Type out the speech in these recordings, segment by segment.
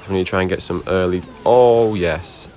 So we need to try and get some early... Oh, yes.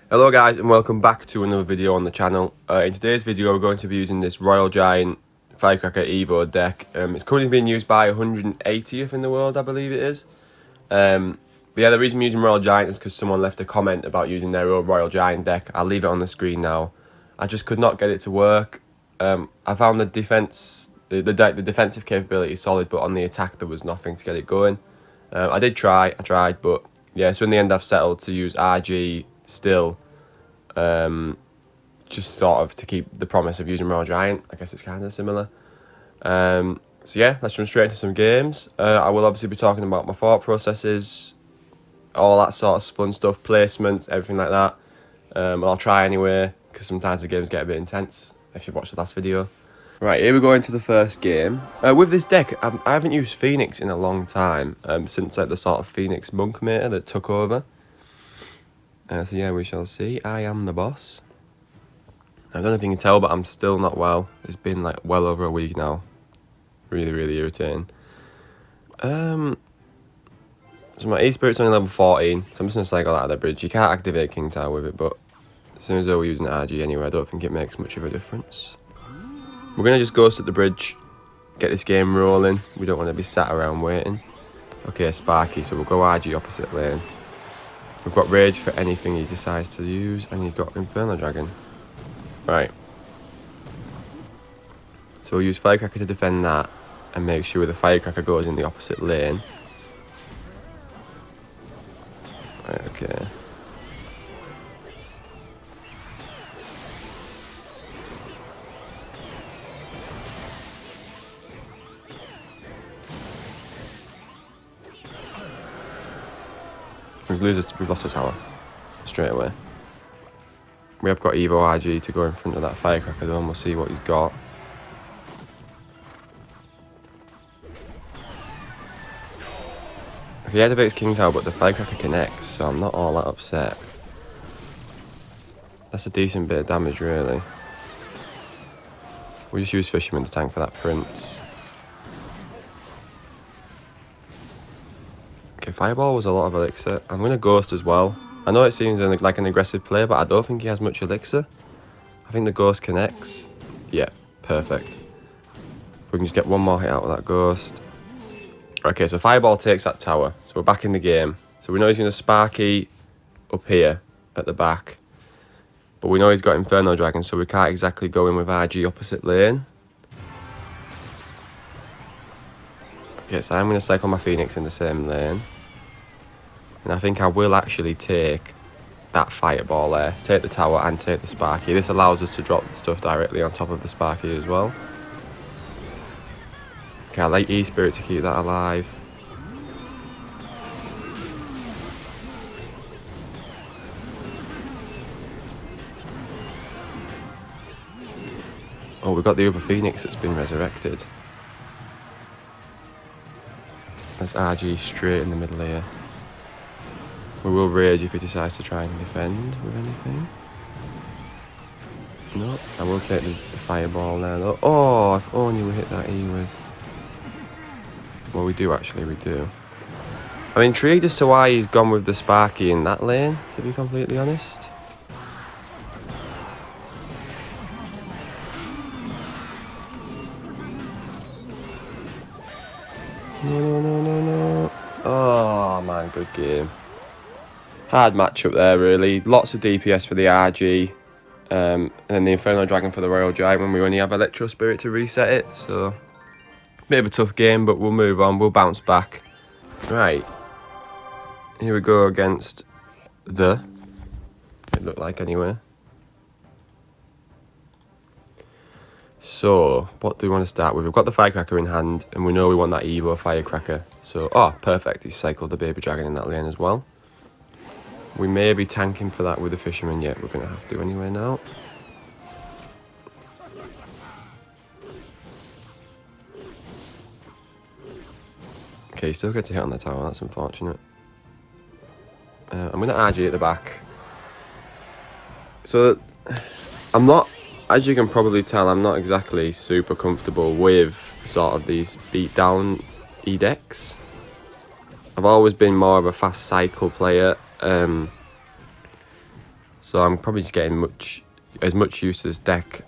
Hello guys, and welcome back to another video on the channel. In today's video we're going to be using this Royal Giant Firecracker Evo deck. It's currently being used by 180th in the world, I believe it is. But yeah, the reason I'm using Royal Giant is because someone left a comment about using their old Royal Giant deck. I'll leave it on the screen now. I just could not get it to work. I found the defense, the defensive capability solid, but on the attack there was nothing to get it going. I tried, but yeah, so in the end I've settled to use RG still, just sort of to keep the promise of using Royal Giant. I guess it's kind of similar. So yeah, let's jump straight into some games. I will obviously be talking about my thought processes, all that sort of fun stuff, placements, everything like that. I'll try anyway, because sometimes the games get a bit intense, if you've watched the last video. Right, here we go into the first game. With this deck, I haven't used Phoenix in a long time, since like the sort of Phoenix Monk meta that took over. So yeah, we shall see. I am the boss. I don't know if you can tell, but I'm still not well. It's been like well over a week now. Really, really irritating. So my E-Spirit's only level 14, so I'm just going to cycle out of the bridge. You can't activate King Tower with it, but as soon as we're using RG anyway, I don't think it makes much of a difference. We're going to just ghost at the bridge, get this game rolling. We don't want to be sat around waiting. Okay, Sparky, so we'll go RG opposite lane. We've got Rage for anything he decides to use, and you've got Inferno Dragon. Right. So we'll use Firecracker to defend that, and make sure the Firecracker goes in the opposite lane. Right, okay. We've lost the tower straight away. We have got Evo RG to go in front of that Firecracker though, and we'll see what he's got. Okay, he activates King Tower, but the Firecracker connects, so I'm not all that upset. That's a decent bit of damage, really. We'll just use Fisherman to tank for that Prince. Okay, Fireball was a lot of elixir. I'm going to Ghost as well. I know it seems like an aggressive play, but I don't think he has much elixir. I think the Ghost connects. Yeah, perfect. We can just get one more hit out of that Ghost. Okay, so Fireball takes that tower. So we're back in the game. So we know he's going to Sparky up here at the back. But we know he's got Inferno Dragon, so we can't exactly go in with RG opposite lane. Okay, so I'm going to cycle my Phoenix in the same lane. And I think I will actually take that Fireball there. Take the tower and take the Sparky. This allows us to drop stuff directly on top of the Sparky as well. Okay, I like E-Spirit to keep that alive. Oh, we've got the other Phoenix that's been resurrected. That's RG straight in the middle here. We will Rage if he decides to try and defend with anything. No, I will take the Fireball there though. Oh, if only we hit that E-Wiz. Well, we do actually, we do. I'm intrigued as to why he's gone with the Sparky in that lane, to be completely honest. No. Oh man, good game. Hard matchup there, really. Lots of DPS for the RG. And then the Inferno Dragon for the Royal Giant when we only have Electro Spirit to reset it. So, bit of a tough game, but we'll move on. We'll bounce back. Right. Here we go against it looked like anyway. So, what do we want to start with? We've got the Firecracker in hand, and we know we want that Evo Firecracker. So, oh, perfect. He's cycled the Baby Dragon in that lane as well. We may be tanking for that with the Fisherman yet. We're going to have to anyway now. Okay, you still get to hit on the tower. That's unfortunate. I'm going to RG at the back. So, I'm not, as you can probably tell, I'm not exactly super comfortable with sort of these beat down E-decks. I've always been more of a fast cycle player, so I'm probably just getting as much use to this deck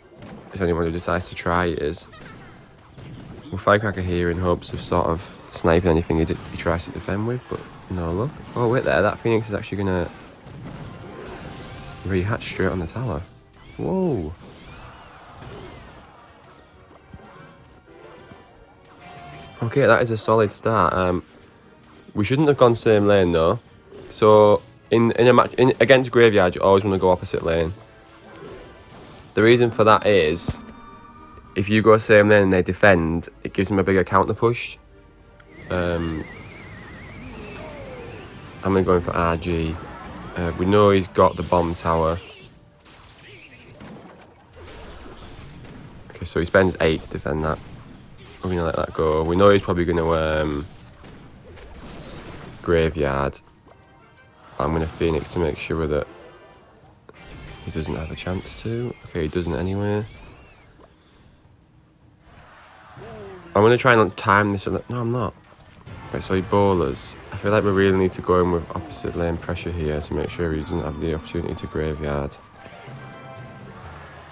as anyone who decides to try it is. We'll Firecracker here in hopes of sort of sniping anything he tries to defend with, but no luck. Oh wait there, that Phoenix is actually going to rehatch straight on the tower. Whoa. Okay, that is a solid start. We shouldn't have gone same lane though. So in a match against Graveyard, you always want to go opposite lane. The reason for that is if you go same lane and they defend, it gives them a bigger counter push. I'm going for RG. We know he's got the bomb tower. Okay, so he spends 8 to defend that. We're going to let that go. We know he's probably going to Graveyard. I'm going to Phoenix to make sure that he doesn't have a chance to. Okay, he doesn't anyway. I'm going to try and time this. No, I'm not. Right, so he bowlers. I feel like we really need to go in with opposite lane pressure here to make sure he doesn't have the opportunity to Graveyard.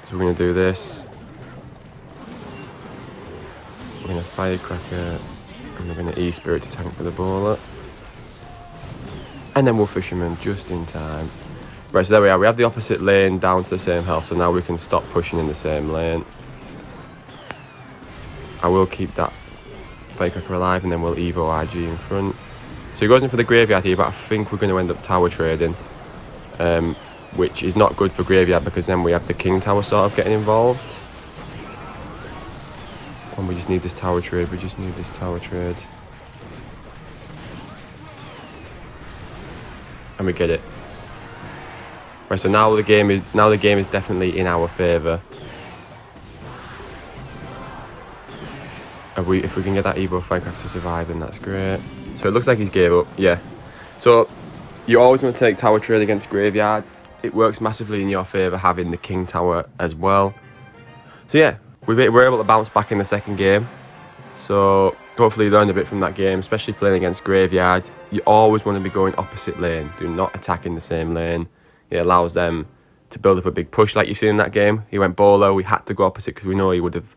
So we're going to do this. We're going to Firecracker. And we're going to E-Spirit to tank for the bowler. And then we'll Fisherman just in time. Right, so there we are. We have the opposite lane down to the same health, so now we can stop pushing in the same lane. I will keep that Firecracker alive, and then we'll Evo RG in front. So he goes in for the Graveyard here, but I think we're going to end up tower trading, which is not good for Graveyard because then we have the King Tower sort of getting involved. And we just need this tower trade. And we get it. Right, so now the game is definitely in our favour. If we can get that Evo Firecracker to survive, then that's great. So it looks like he's gave up. Yeah. So you always want to take tower trade against Graveyard. It works massively in your favour having the King Tower as well. So yeah, we're able to bounce back in the second game. So hopefully you learned a bit from that game, especially playing against Graveyard. You always want to be going opposite lane. Do not attack in the same lane. It allows them to build up a big push like you've seen in that game. He went bowler, we had to go opposite because we know he would have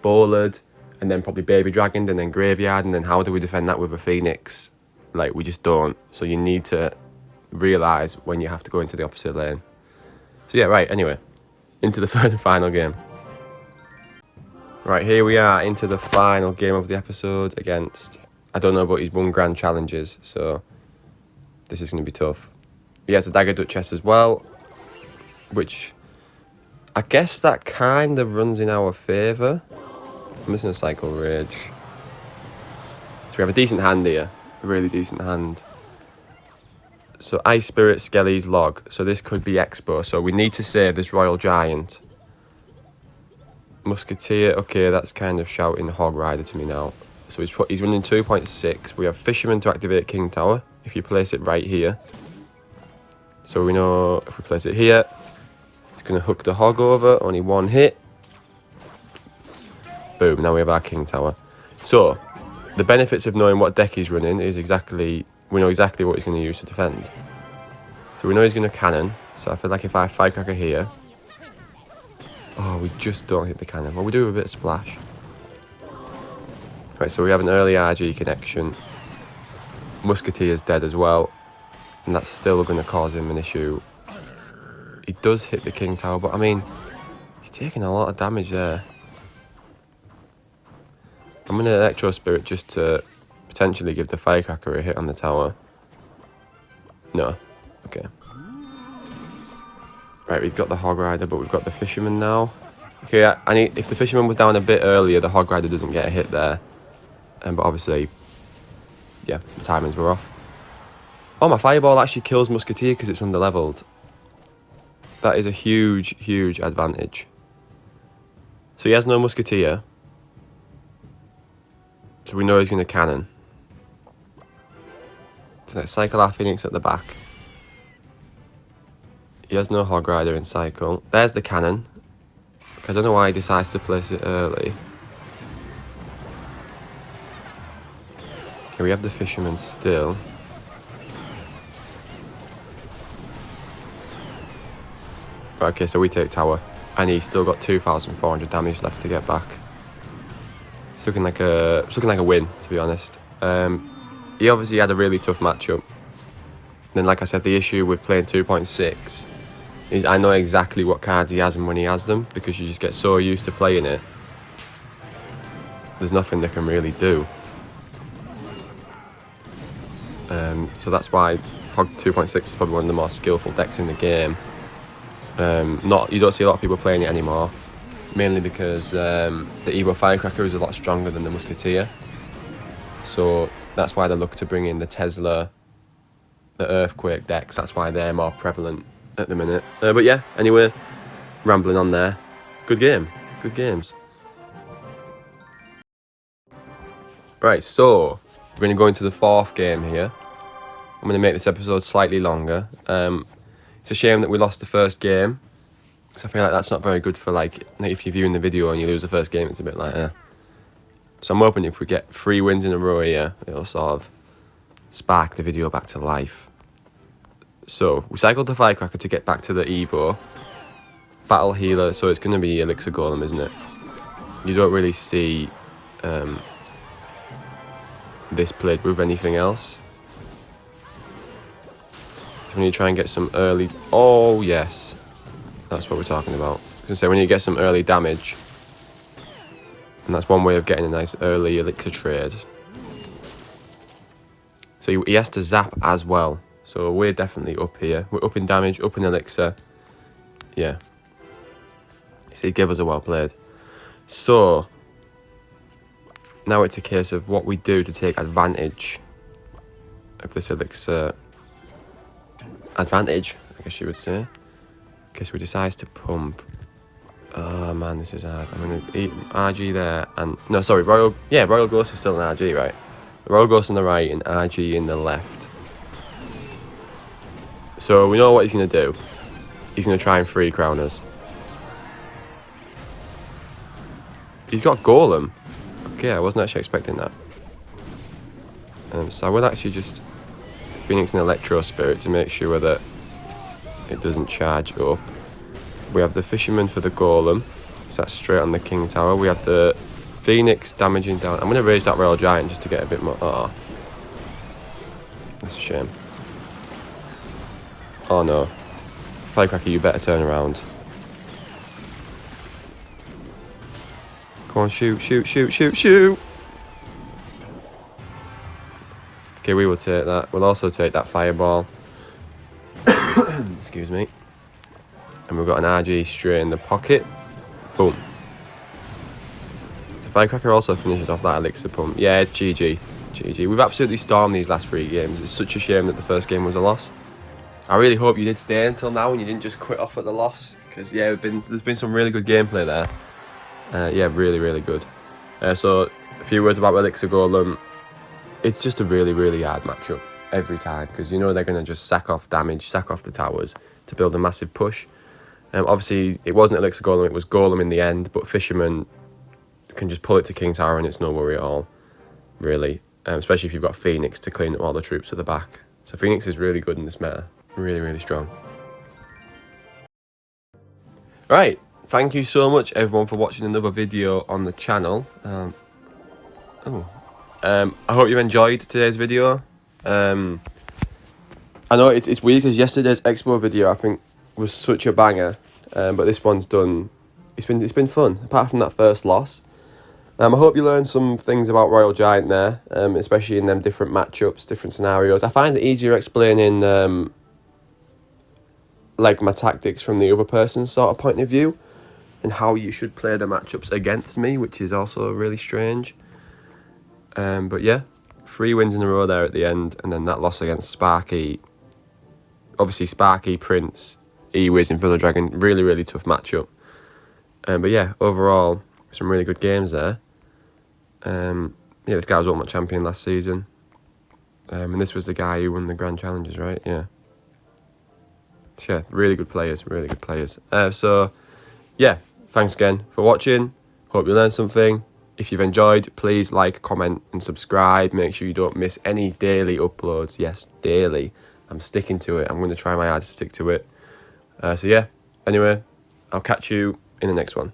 bowlered and then probably baby dragoned and then Graveyard, and then how do we defend that with a Phoenix? Like, we just don't. So you need to realise when you have to go into the opposite lane. So yeah, right, anyway, into the third and final game. Right, here we are into the final game of the episode against, I don't know, but he's won Grand Challenges, so this is going to be tough. He has a Dagger Duchess as well, which I guess that kind of runs in our favour. I'm missing a Cycle Rage. So we have a decent hand here, a really decent hand. So Ice Spirit, Skelly's Log, so this could be Expo, so we need to save this Royal Giant. Musketeer, okay, that's kind of shouting Hog Rider to me now. So he's running 2.6. We have Fisherman to activate King Tower, if you place it right here. So we know if we place it here, it's going to hook the Hog over, only one hit. Boom, now we have our King Tower. So, the benefits of knowing what deck he's running is we know exactly what he's going to use to defend. So we know he's going to cannon, so I feel like if I Firecracker here, oh, we just don't hit the cannon. Well, we do a bit of splash. Right, so we have an early RG connection. Musketeer's dead as well, and that's still going to cause him an issue. He does hit the King Tower, but I mean, he's taking a lot of damage there. I'm going to Electro Spirit just to potentially give the Firecracker a hit on the tower. No. Okay. Right, we've got the Hog Rider, but we've got the Fisherman now. Okay, if the Fisherman was down a bit earlier, the Hog Rider doesn't get a hit there. But obviously, yeah, the timings were off. Oh, my Fireball actually kills Musketeer because it's under-leveled. That is a huge, huge advantage. So he has no Musketeer. So we know he's going to cannon. So let's cycle our Phoenix at the back. He has no Hog Rider in cycle. There's the cannon. I don't know why he decides to place it early. Okay, we have the fisherman still. Right, okay, so we take tower. And he's still got 2,400 damage left to get back. It's looking like a win, to be honest. He obviously had a really tough matchup. Then, like I said, the issue with playing 2.6 is I know exactly what cards he has and when he has them, because you just get so used to playing it. There's nothing they can really do. So that's why Pog 2.6 is probably one of the more skillful decks in the game. You don't see a lot of people playing it anymore, mainly because the Evo Firecracker is a lot stronger than the Musketeer. So that's why they look to bring in the Tesla, the Earthquake decks. That's why they're more prevalent at the minute. But yeah, anyway, rambling on there. Good game. Good games. Right, so we're going to go into the fourth game here. I'm going to make this episode slightly longer. It's a shame that we lost the first game, because I feel like that's not very good for, like, if you're viewing the video and you lose the first game, it's a bit like, So I'm hoping if we get 3 wins in a row here, it'll sort of spark the video back to life. So we cycled the Firecracker to get back to the Evo. Battle Healer, so it's going to be Elixir Golem, isn't it? You don't really see this played with anything else. So we need to try and get some early... Oh, yes. That's what we're talking about. I was going to say, we need to get some early damage. And that's one way of getting a nice early Elixir trade. So he has to zap as well. So we're definitely up here. We're up in damage, up in Elixir. Yeah. So he gave us a well played. So now it's a case of what we do to take advantage of this Elixir advantage, I guess you would say. In case we decide to pump. Oh man, this is hard. I'm going to eat RG there and... No, sorry, Royal Ghost is still an RG, right? Royal Ghost on the right and RG in the left. So we know what he's going to do. He's going to try and free crown us. He's got Golem. Okay, I wasn't actually expecting that. So I will actually just Phoenix and Electro Spirit to make sure that it doesn't charge up. We have the Fisherman for the Golem, so that's straight on the King Tower. We have the Phoenix damaging down. I'm going to rage that Royal Giant just to get a bit more... Oh, that's a shame. Oh no. Firecracker, you better turn around. Come on, shoot, shoot, shoot, shoot, shoot! Okay, we will take that. We'll also take that Fireball. Excuse me. And we've got an RG straight in the pocket. Boom. The Firecracker also finishes off that Elixir pump. Yeah, it's GG. GG. We've absolutely stormed these last 3 games. It's such a shame that the first game was a loss. I really hope you did stay until now and you didn't just quit off at the loss. Because, yeah, there's been some really good gameplay there. Yeah, really, really good. So, a few words about Elixir Golem. It's just a really, really hard matchup every time. Because you know they're going to just sack off damage, sack off the towers to build a massive push. Obviously, it wasn't Elixir Golem, it was Golem in the end. But Fisherman can just pull it to King Tower and it's no worry at all, really. Especially if you've got Phoenix to clean up all the troops at the back. So Phoenix is really good in this meta. Really, really strong. Right. Thank you so much, everyone, for watching another video on the channel. I hope you enjoyed today's video. I know it's weird because yesterday's Expo video, I think, was such a banger. But this one's done. It's been fun, apart from that first loss. I hope you learned some things about Royal Giant there, especially in them different matchups, different scenarios. I find it easier explaining like my tactics from the other person's sort of point of view and how you should play the matchups against me, which is also really strange. But yeah, 3 wins in a row there at the end, and then that loss against Sparky. Obviously Sparky, Prince, E-Wiz and Villa Dragon, really, really tough matchup. But yeah, overall, some really good games there. Yeah, this guy was Ultimate Champion last season. And this was the guy who won the Grand Challenges, right? Yeah. So yeah, really good players, really good players. So, yeah, thanks again for watching. Hope you learned something. If you've enjoyed, please like, comment and subscribe. Make sure you don't miss any daily uploads. Yes, daily. I'm sticking to it. I'm going to try my hardest to stick to it. So yeah, anyway, I'll catch you in the next one.